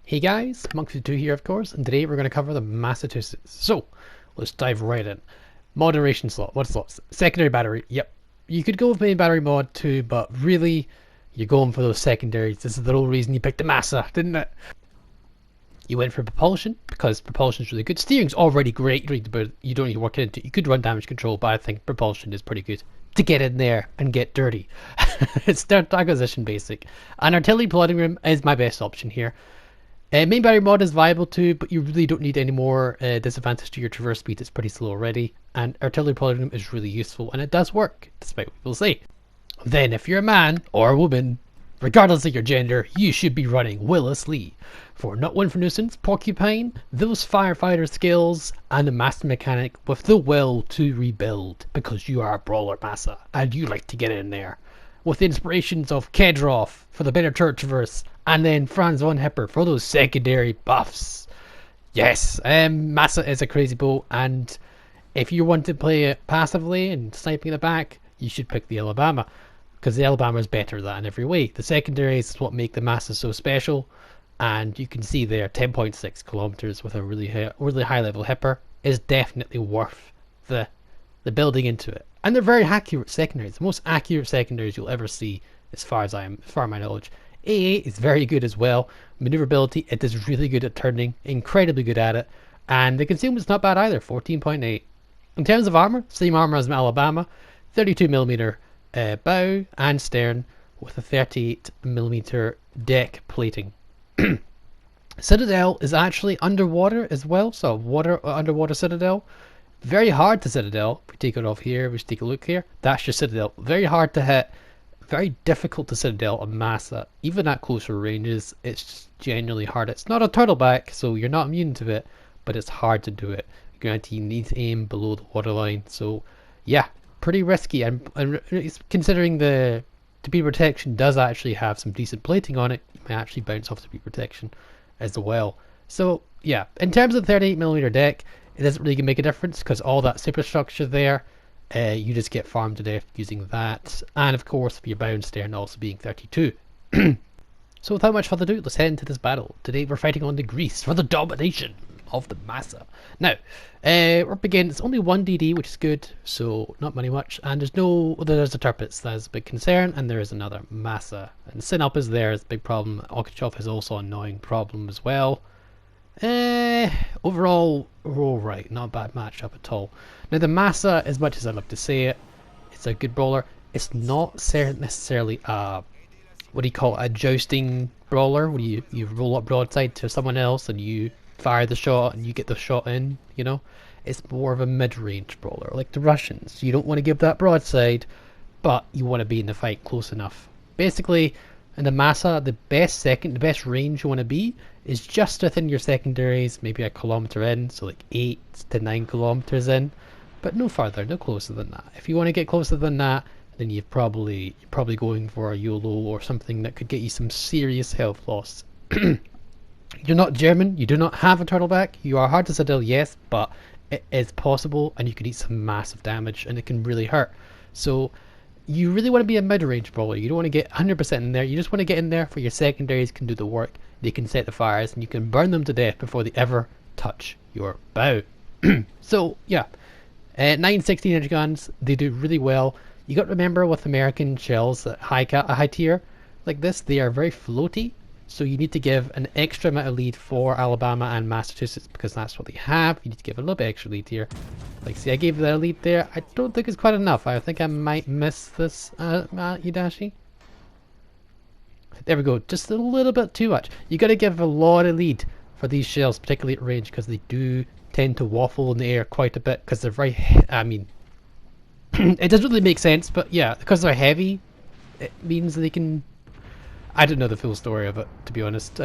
Hey guys, Monk52 here of course, and today we're going to cover the Massachusetts. So, let's dive right in. Moderation slot, what slots? Secondary battery, yep. You could go with main battery mod too, but really, you're going for those secondaries. This is the whole reason you picked the Massa, didn't it? You went for propulsion, because propulsion is really good. Steering's already great, but you don't need to work it into. You could run damage control, but I think propulsion is pretty good to get in there and get dirty. It's their acquisition basic. And artillery plotting room is my best option here. Main battery mod is viable too, but you really don't need any more disadvantage to your traverse speed. It's pretty slow already. And artillery plotting room is really useful, and it does work, despite what people say. Then, if you're a man or a woman, regardless of your gender, you should be running Willis Lee. For not one for nuisance, porcupine, those firefighter skills, and a master mechanic with the will to rebuild, because you are a brawler Massa, and you like to get in there. With the inspirations of Kedroff for the better turret traverse, and then Franz von Hipper for those secondary buffs. Yes, Massa is a crazy bow, and if you want to play it passively and sniping the back, you should pick the Alabama, because the Alabama is better than that in every way. The secondaries is what make the Massa so special, and you can see there 10.6 kilometers with a really high level Hipper is definitely worth the building into it. And they're very accurate secondaries, the most accurate secondaries you'll ever see as far as my knowledge. AA is very good as well. Maneuverability, it is really good at turning, incredibly good at it. And the consumables not bad either, 14.8. In terms of armor, same armor as my Alabama, 32mm bow and stern with a 38mm deck plating. Citadel is actually underwater as well, so underwater citadel. Very hard to citadel. If we take it off here, we should take a look here. That's your citadel. Very hard to hit. Very difficult to citadel on Massa. Even at closer ranges, it's just generally hard. It's not a turtleback, so you're not immune to it, but it's hard to do it. Granted, you need to aim below the waterline. So, yeah, pretty risky. And considering the to-be protection does actually have some decent plating on it, you may actually bounce off to-be protection as well. So, yeah, in terms of the 38mm deck, it doesn't really make a difference because all that superstructure there, you just get farmed to death using that. And of course, your bound stern also being 32. So without much further ado, let's head into this battle. Today we're fighting on the Greece for the domination of the Massa. Now, we're up against only one DD, which is good, so not much. And there's the Turpits, that's a big concern, and there is another Massa. And Sinup is there, is a big problem. Okachov is also an annoying problem as well. Overall, we're alright, not a bad matchup at all. Now the Massa, as much as I love to say it, it's a good brawler. It's not necessarily a, what do you call it, a jousting brawler, where you roll up broadside to someone else and you fire the shot and you get the shot in, you know. It's more of a mid-range brawler, like the Russians. You don't want to give that broadside, but you want to be in the fight close enough. Basically, in the Massa, the best range you want to be is just within your secondaries, maybe a kilometer in, so like 8 to 9 kilometers in, but no further, no closer than that. If you want to get closer than that, then you're probably going for a YOLO or something that could get you some serious health loss. You're not German, you do not have a turtleback, you are hard to citadel, yes, but it is possible and you can eat some massive damage and it can really hurt. So you really want to be a mid-range brawler. You don't want to get 100% in there. You just want to get in there for your secondaries can do the work. They can set the fires and you can burn them to death before they ever touch your bow. So yeah, 9/16-inch guns, they do really well. You got to remember with American shells at high tier like this, they are very floaty. So you need to give an extra amount of lead for Alabama and Massachusetts because that's what they have. You need to give a little bit extra lead here. Like, see, I gave that a lead there. I don't think it's quite enough. I think I might miss this, Yudashi. There we go. Just a little bit too much. You got to give a lot of lead for these shells, particularly at range, because they do tend to waffle in the air quite a bit because they're very. I mean, it doesn't really make sense, but yeah, because they're heavy, it means they can. I don't know the full story of it, to be honest.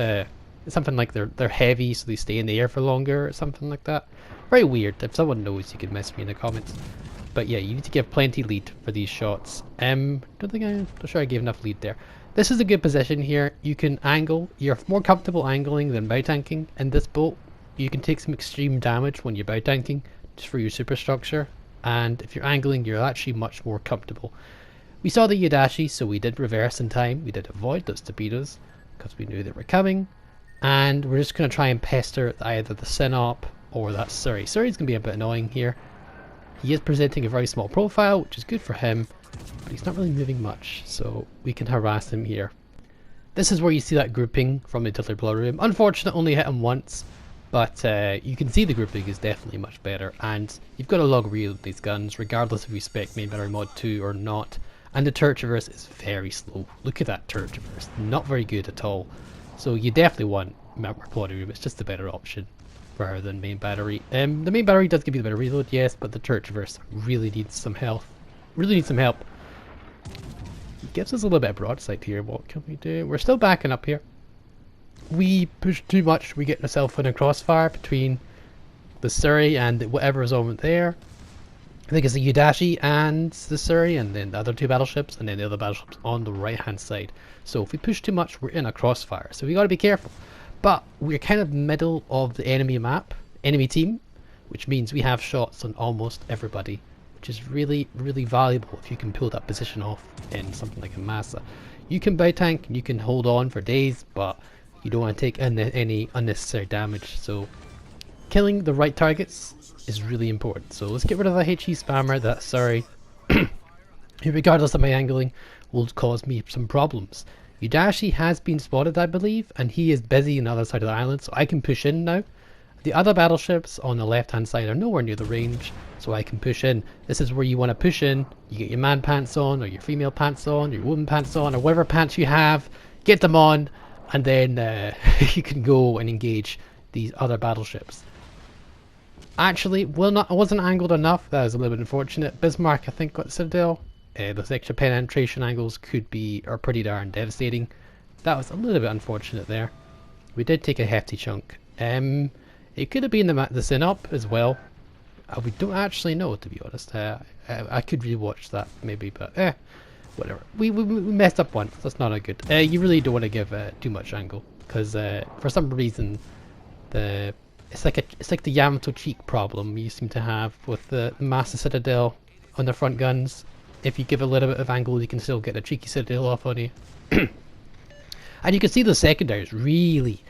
Something like they're heavy, so they stay in the air for longer, or something like that. Very weird. If someone knows, you can message me in the comments. But yeah, you need to give plenty lead for these shots. Not sure I gave enough lead there. This is a good position here. You can angle. You're more comfortable angling than bow tanking in this boat. You can take some extreme damage when you're bow tanking, just for your superstructure. And if you're angling, you're actually much more comfortable. We saw the Yudashi, so we did reverse in time. We did avoid those torpedoes because we knew they were coming. And we're just going to try and pester either the Synop or that Surrey. Surrey's going to be a bit annoying here. He is presenting a very small profile, which is good for him, but he's not really moving much, so we can harass him here. This is where you see that grouping from the artillery blow room. Unfortunately, only hit him once, but you can see the grouping is definitely much better, and you've got to log reload these guns, regardless if you spec main battery mod 2 or not. And the turret traverse is very slow. Look at that turret traverse, not very good at all. So you definitely want bloody room, it's just a better option rather than main battery. The main battery does give you the better reload, yes, but the turret traverse really needs some health. Really needs some help. It gives us a little bit of broadside here. What can we do? We're still backing up here. We push too much, we get ourselves in a crossfire between the Surrey and whatever is over there. I think it's the Udashi and the Surrey, and then the other two battleships, and then the other battleships on the right hand side. So if we push too much, we're in a crossfire. So we got to be careful. But we're kind of middle of the enemy map, enemy team, which means we have shots on almost everybody, which is really, really valuable if you can pull that position off in something like a Massa. You can buy tank, and you can hold on for days, but you don't want to take any unnecessary damage. So killing the right targets is really important. So let's get rid of the HE spammer, that Surrey, who regardless of my angling will cause me some problems. Udashi has been spotted, I believe, and he is busy on the other side of the island, so I can push in now. The other battleships on the left hand side are nowhere near the range, so I can push in. This is where you want to push in. You get your man pants on, or your female pants on, your woman pants on, or whatever pants you have, get them on, and then you can go and engage these other battleships. Actually, I wasn't angled enough. That was a little bit unfortunate. Bismarck, I think, got the citadel. Those extra penetration angles are pretty darn devastating. That was a little bit unfortunate there. We did take a hefty chunk. It could have been the Synop as well. We don't actually know, to be honest. I could rewatch that maybe, but whatever. We messed up once. That's not a good. You really don't want to give too much angle, because for some reason it's like the Yamato cheek problem you seem to have with the Massa citadel on the front guns. If you give a little bit of angle, you can still get a cheeky citadel off on you. And you can see the secondaries really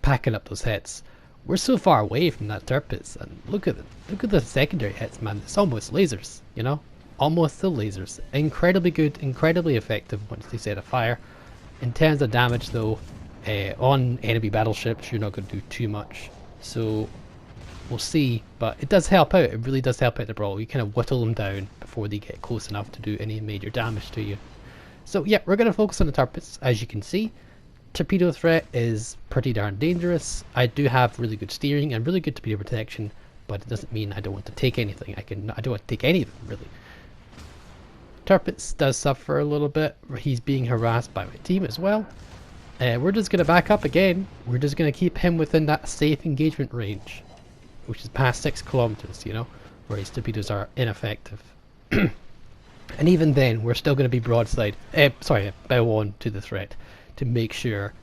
packing up those hits. We're so far away from that turpits, and look at the secondary hits, man. It's almost lasers, you know, almost still lasers. Incredibly good, incredibly effective once they set a fire. In terms of damage, though, on enemy battleships, you're not going to do too much. So we'll see, but it does help out. It really does help out the Brawl. You kind of whittle them down before they get close enough to do any major damage to you. So yeah, we're going to focus on the turpits. As you can see, torpedo threat is pretty darn dangerous. I do have really good steering and really good torpedo protection, but it doesn't mean I don't want to take anything. I don't want to take any of them, really. Turpits does suffer a little bit. He's being harassed by my team as well. We're just going to back up again. We're just going to keep him within that safe engagement range, which is past 6 kilometers, you know, where his torpedoes are ineffective. And even then, we're still going to be broadside, bow on to the threat to make sure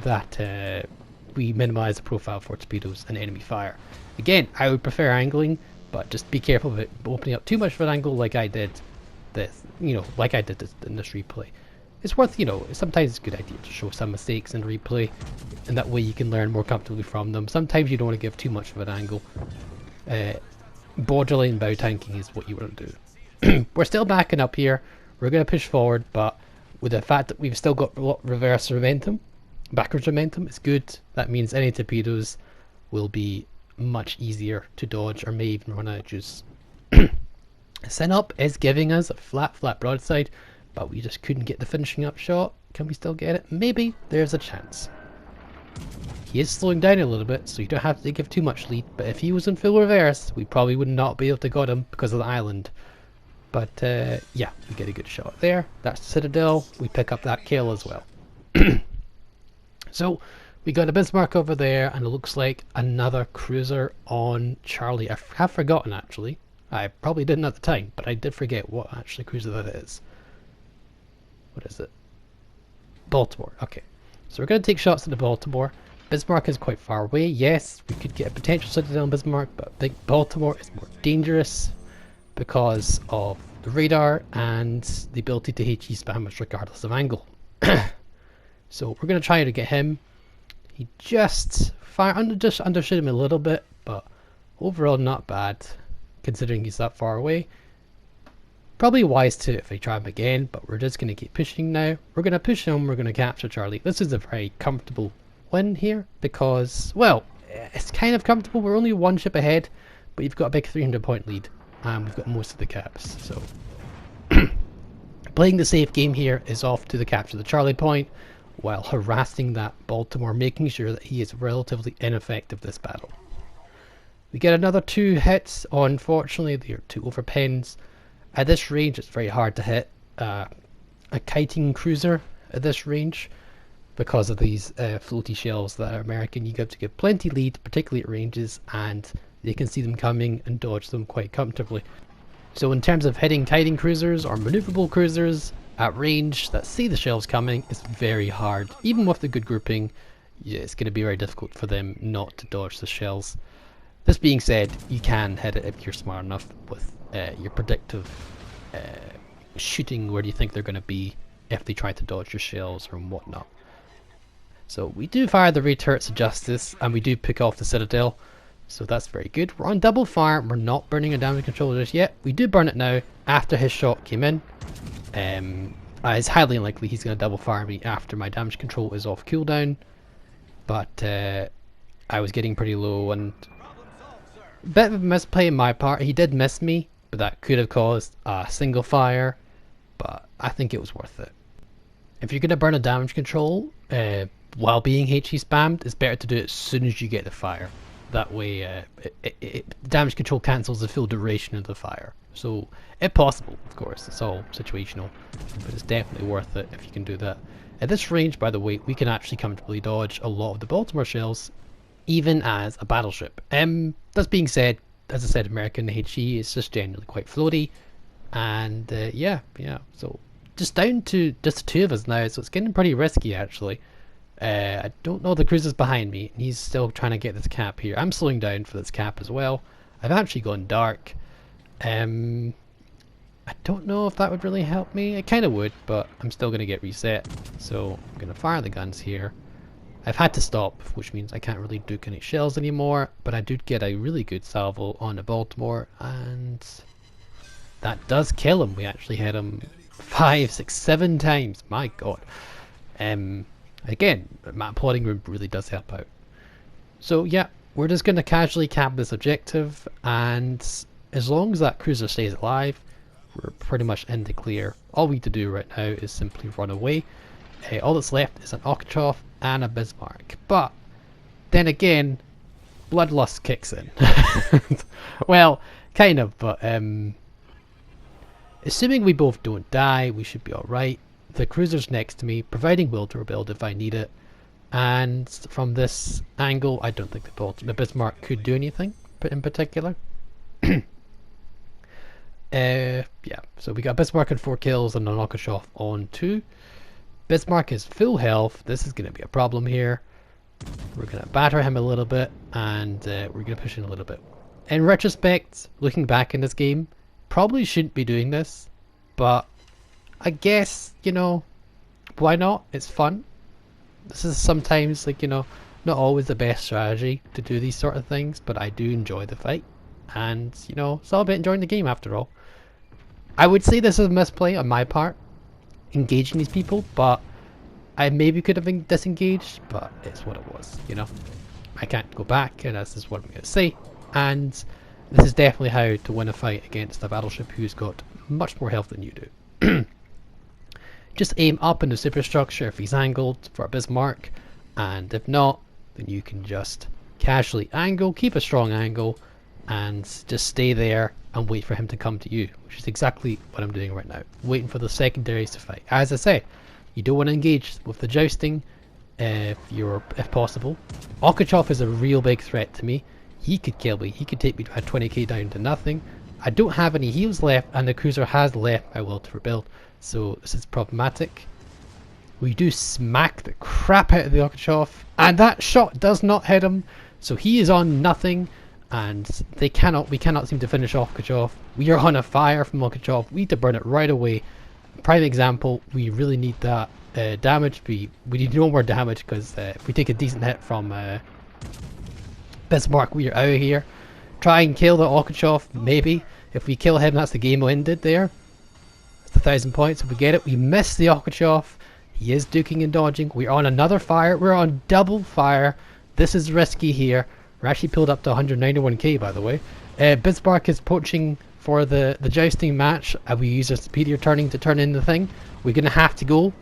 that we minimize the profile for torpedoes and enemy fire. Again, I would prefer angling, but just be careful of it opening up too much of an angle like I did this, in this replay. It's worth, sometimes it's a good idea to show some mistakes in replay, and that way you can learn more comfortably from them. Sometimes you don't want to give too much of an angle. Borderline bow tanking is what you want to do. We're still backing up here. We're going to push forward, but with the fact that we've still got reverse momentum, backwards momentum, it's good. That means any torpedoes will be much easier to dodge, or may even run out of juice. Synop is giving us a flat broadside, but we just couldn't get the finishing up shot. Can we still get it? Maybe. There's a chance. He is slowing down a little bit, so you don't have to give too much lead, but if he was in full reverse, we probably would not be able to got him because of the island. But yeah, we get a good shot there. That's the citadel. We pick up that kill as well. So we got a Bismarck over there, and it looks like another cruiser on Charlie. I have forgotten, actually. I probably didn't at the time, but I did forget what actually cruiser that is. What is it? Baltimore. Okay. So we're going to take shots at the Baltimore. Bismarck is quite far away. Yes, we could get a potential citadel in Bismarck, but I think Baltimore is more dangerous because of the radar and the ability to HE spam us regardless of angle. So we're going to try to get him. He just undershot him a little bit, but overall not bad considering he's that far away. Probably wise to if I try him again, but we're just going to keep pushing now. We're going to push him, we're going to capture Charlie. This is a very comfortable win here because, well, it's kind of comfortable. We're only one ship ahead, but you've got a big 300-point lead, and we've got most of the caps. So playing the safe game here is off to the capture the Charlie point, while harassing that Baltimore, making sure that he is relatively ineffective this battle. We get another 2 hits. Unfortunately, they are 2 overpens. At this range, it's very hard to hit a kiting cruiser at this range because of these floaty shells that are American. You have to give plenty lead, particularly at ranges, and they can see them coming and dodge them quite comfortably. So in terms of hitting kiting cruisers or maneuverable cruisers at range that see the shells coming, it's very hard. Even with the good grouping, yeah, it's going to be very difficult for them not to dodge the shells. This being said, you can hit it if you're smart enough with your predictive shooting. Where do you think they're going to be if they try to dodge your shells or whatnot? So we do fire the ray turrets of justice, and we do pick off the citadel, so that's very good. We're on double fire. We're not burning a damage controller just yet. We do burn it now after his shot came in. It's highly unlikely he's going to double fire me after my damage control is off cooldown, but I was getting pretty low, and a bit of a misplay on my part. He did miss me, but that could have caused a single fire, but I think it was worth it. If you're going to burn a damage control while being HE spammed, it's better to do it as soon as you get the fire. That way damage control cancels the full duration of the fire. So if possible, of course, it's all situational, but it's definitely worth it if you can do that. At this range, by the way, we can actually comfortably dodge a lot of the Baltimore shells, even as a battleship. That being said, as I said, American HE is just generally quite floaty, and yeah, so just down to just the 2 of us now, so it's getting pretty risky actually. I don't know, the cruiser's behind me, and he's still trying to get this cap here. I'm slowing down for this cap as well. I've actually gone dark. I don't know if that would really help me. It kind of would, but I'm still going to get reset, so I'm going to fire the guns here. I've had to stop, which means I can't really duke any shells anymore, but I did get a really good salvo on the Baltimore, and that does kill him. We actually hit him 5, 6, 7 times. My god. Again, map plotting really does help out. So yeah, we're just going to casually cap this objective, and as long as that cruiser stays alive, we're pretty much in the clear. All we need to do right now is simply run away. All that's left is an Okhotov and a Bismarck, but then again, bloodlust kicks in. Well, kind of, but assuming we both don't die, we should be alright. The cruiser's next to me, providing will to rebuild if I need it, and from this angle, I don't think the Bismarck could do anything in particular. Yeah, so we got Bismarck on 4 kills and an Okhotov on 2. Bismarck is full health. This is going to be a problem here. We're going to batter him a little bit, and we're going to push in a little bit. In retrospect, looking back in this game, probably shouldn't be doing this, but I guess, you know, why not? It's fun. This is sometimes, like, you know, not always the best strategy to do these sort of things, but I do enjoy the fight, and, you know, it's all about enjoying the game after all. I would say this is a misplay on my part, engaging these people, but I maybe could have been disengaged, but it's what it was, you know. I can't go back, and this is what I'm going to say, and this is definitely how to win a fight against a battleship who's got much more health than you do. Just aim up in the superstructure if he's angled for a Bismarck, and if not, then you can just casually angle, keep a strong angle, and just stay there and wait for him to come to you, which is exactly what I'm doing right now, waiting for the secondaries to fight. As I say, you don't want to engage with the jousting if possible. Okhotov is a real big threat to me. He could kill me. He could take me at 20k down to nothing. I don't have any heals left, and the cruiser has left my will to rebuild, so this is problematic. We do smack the crap out of the Okhotov, and that shot does not hit him, so he is on nothing, and we cannot seem to finish off Okhotov. We are on a fire from Okhotov. We need to burn it right away. Prime example, we really need that damage. We need no more damage because if we take a decent hit from Bismarck, we are out of here. Try and kill the Okachoff, maybe. If we kill him, that's the game ended there. That's 1,000 points. If we get it, we miss the Okachoff. He is duking and dodging. We're on another fire. We're on double fire. This is risky here. We're actually pulled up to 191k, by the way. Bismarck is poaching for the jousting match. We use our superior turning to turn in the thing. We're going to have to go.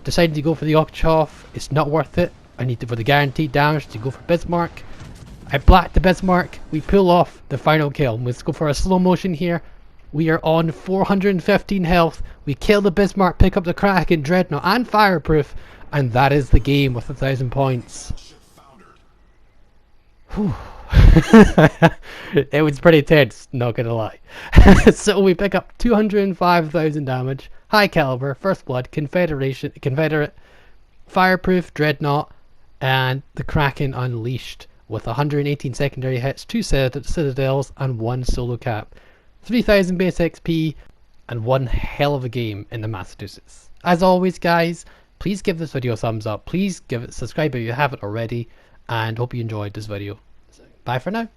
Decided to go for the Okachoff. It's not worth it. I need to, for the guaranteed damage, to go for Bismarck. I blacked the Bismarck. We pull off the final kill. Let's go for a slow motion here. We are on 415 health. We kill the Bismarck, pick up the Kraken, Dreadnought, and Fireproof. And that is the game with 1,000 points. Whew. It was pretty tense, not gonna lie. So we pick up 205,000 damage, high caliber, first blood, Confederate, Fireproof, Dreadnought, and the Kraken Unleashed with 118 secondary hits, 2 citadels, and 1 solo cap. 3,000 base XP, and one hell of a game in the Massachusetts. As always, guys, please give this video a thumbs up. Please subscribe if you haven't already, and hope you enjoyed this video. So, bye for now.